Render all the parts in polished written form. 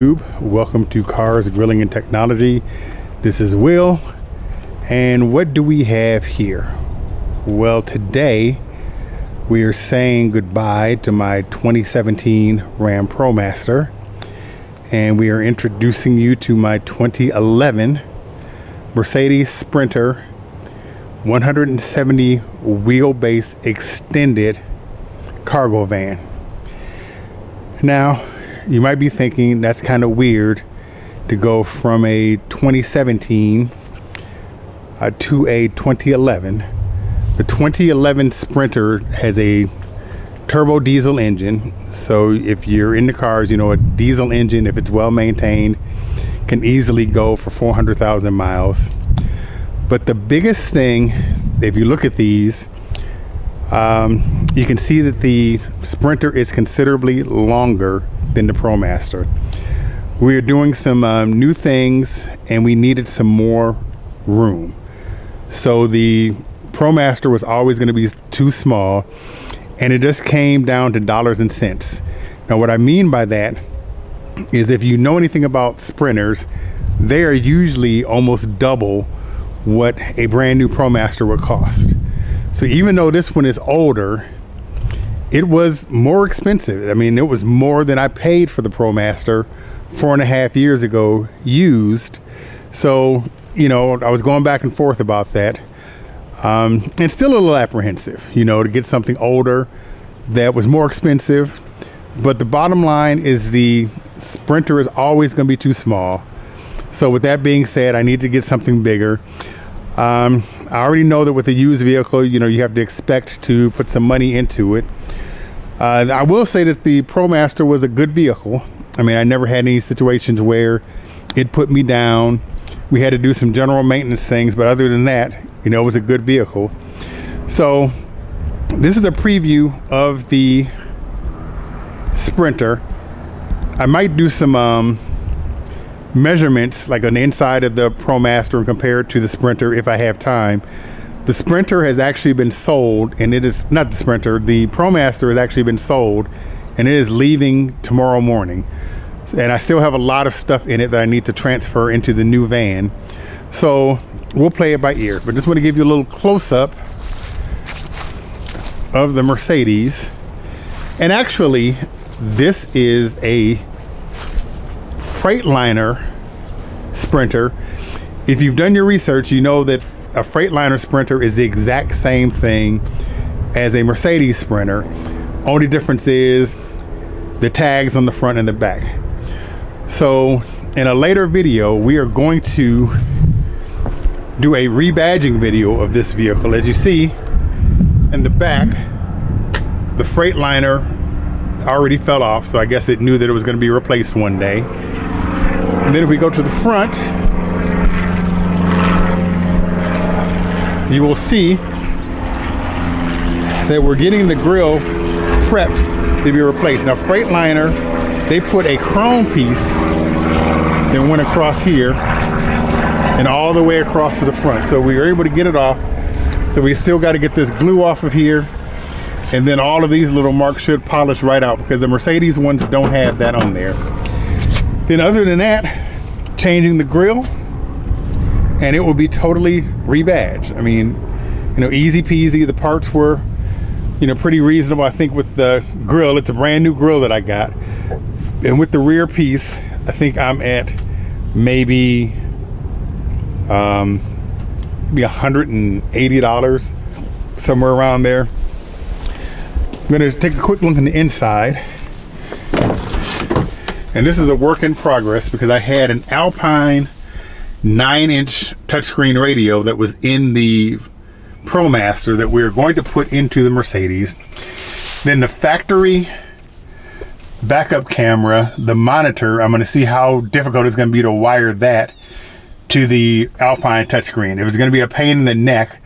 Welcome to Cars, Grilling, and Technology. This is Will, and what do we have here? Well, today we are saying goodbye to my 2017 Ram Promaster, and we are introducing you to my 2011 Mercedes Sprinter 170 wheelbase extended cargo van. Now, you might be thinking that's kind of weird to go from a 2017 to a 2011. The 2011 Sprinter has a turbo diesel engine, so if you're into cars, you know a diesel engine, if it's well maintained, can easily go for 400,000 miles. But the biggest thing, if you look at these, you can see that the Sprinter is considerably longer than the Promaster. We are doing some new things, and we needed some more room. So the Promaster was always going to be too small, and it just came down to dollars and cents. Now, what I mean by that is, if you know anything about Sprinters, they are usually almost double what a brand new Promaster would cost. So even though this one is older, it was more expensive. I mean, it was more than I paid for the Promaster 4.5 years ago used. So, you know, I was going back and forth about that. And still a little apprehensive, you know, to get something older that was more expensive. But the bottom line is the Sprinter is always going to be too small. So with that being said, I need to get something bigger. I already know that with a used vehicle, you know, you have to expect to put some money into it. I will say that the Promaster was a good vehicle. I mean, I never had any situations where it put me down. We had to do some general maintenance things, but other than that, you know, it was a good vehicle. So this is a preview of the Sprinter. I might do some measurements like on the inside of the Promaster and compare it to the Sprinter if I have time. The Sprinter has actually been sold, and it is not the Sprinter, the Promaster has actually been sold, and it is leaving tomorrow morning. And I still have a lot of stuff in it that I need to transfer into the new van. So we'll play it by ear, but just want to give you a little close-up of the Mercedes. And actually, this is a Freightliner Sprinter. If you've done your research, you know that a Freightliner Sprinter is the exact same thing as a Mercedes Sprinter. Only difference is the tags on the front and the back. So in a later video, we are going to do a rebadging video of this vehicle. As you see in the back, the Freightliner already fell off, so I guess it knew that it was going to be replaced one day. And then if we go to the front, you will see that we're getting the grille prepped to be replaced. Now, Freightliner, they put a chrome piece that went across here and all the way across to the front. So we were able to get it off. So we still got to get this glue off of here. And then all of these little marks should polish right out, because the Mercedes ones don't have that on there. Then other than that, changing the grille, and it will be totally rebadged. I mean, you know, easy peasy. The parts were, you know, pretty reasonable. I think with the grille, it's a brand new grille that I got. And with the rear piece, I think I'm at maybe $180, somewhere around there. I'm gonna take a quick look in the inside. And this is a work in progress, because I had an Alpine 9-inch touchscreen radio that was in the Promaster that we're going to put into the Mercedes. Then the factory backup camera, the monitor, I'm going to see how difficult it's going to be to wire that to the Alpine touchscreen. If it's going to be a pain in the neck,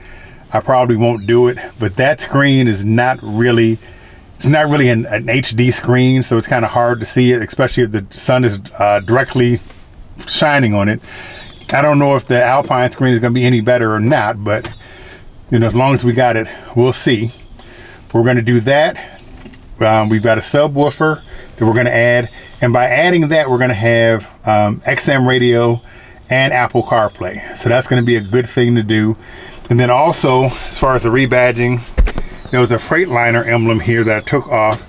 I probably won't do it. But that screen is not really, it's not really an HD screen, so it's kind of hard to see it, especially if the sun is directly shining on it. I don't know if the Alpine screen is going to be any better or not, but you know, as long as we got it, we'll see. We're going to do that. We've got a subwoofer that we're going to add, And by adding that, we're going to have XM radio and Apple CarPlay. So that's going to be a good thing to do. And then also, as far as the rebadging, there was a Freightliner emblem here that I took off.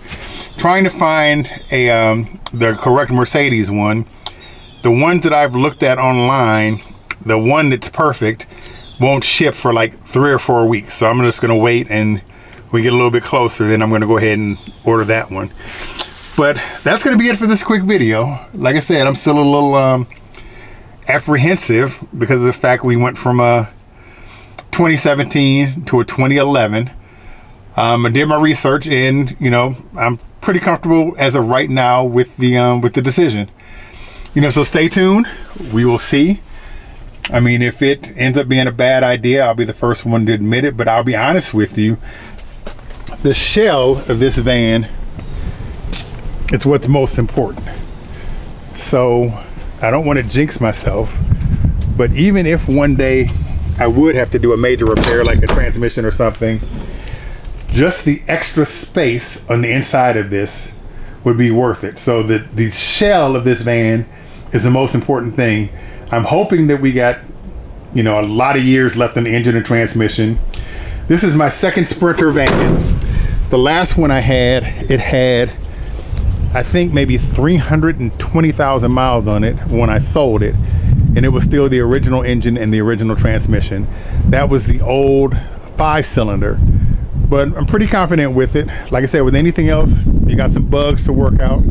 Trying to find the correct Mercedes one. The ones that I've looked at online, the one that's perfect won't ship for like 3 or 4 weeks. So I'm just gonna wait, and we get a little bit closer, then I'm gonna go ahead and order that one. But that's gonna be it for this quick video. Like I said, I'm still a little apprehensive because of the fact we went from a 2017 to a 2011. I did my research, and you know, I'm pretty comfortable as of right now with the decision. You know, so stay tuned. We will see. I mean, if it ends up being a bad idea, I'll be the first one to admit it. But I'll be honest with you, the shell of this van, it's what's most important. So I don't want to jinx myself, but even if one day I would have to do a major repair like a transmission or something, just the extra space on the inside of this would be worth it. So the shell of this van is the most important thing. I'm hoping that we got, you know, a lot of years left on the engine and transmission. This is my second Sprinter van. The last one I had, it had, I think maybe 320,000 miles on it when I sold it. And it was still the original engine and the original transmission. That was the old 5-cylinder. But I'm pretty confident with it. Like I said, with anything else, you got some bugs to work out.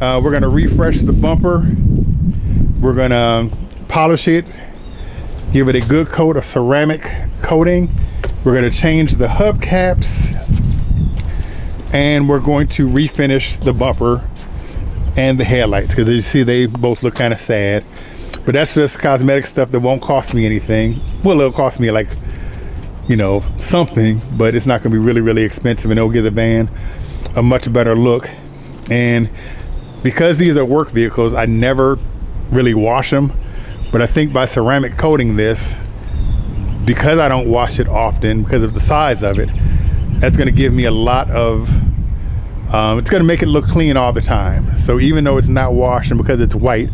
We're gonna refresh the bumper. We're gonna polish it, give it a good coat of ceramic coating. We're gonna change the hubcaps, and we're going to refinish the bumper and the headlights, because as you see, they both look kind of sad. But that's just cosmetic stuff that won't cost me anything. Well, it'll cost me like, you know, something, but it's not gonna be really, really expensive, and it'll give the van a much better look. And because these are work vehicles, I never really wash them, but I think by ceramic coating this, because I don't wash it often because of the size of it, that's going to give me a lot of it's going to make it look clean all the time. So even though it's not washed, and because it's white,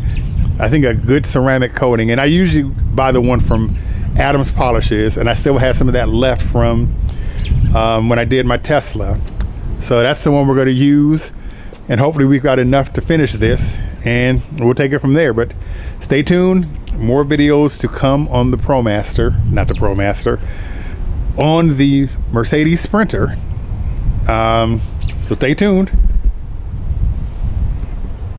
I think a good ceramic coating, and I usually buy the one from Adams Polishes, and I still have some of that left from when I did my Tesla. So that's the one we're going to use, and hopefully we've got enough to finish this, and we'll take it from there. But stay tuned, more videos to come on the Promaster, not the Promaster, on the Mercedes Sprinter. So stay tuned.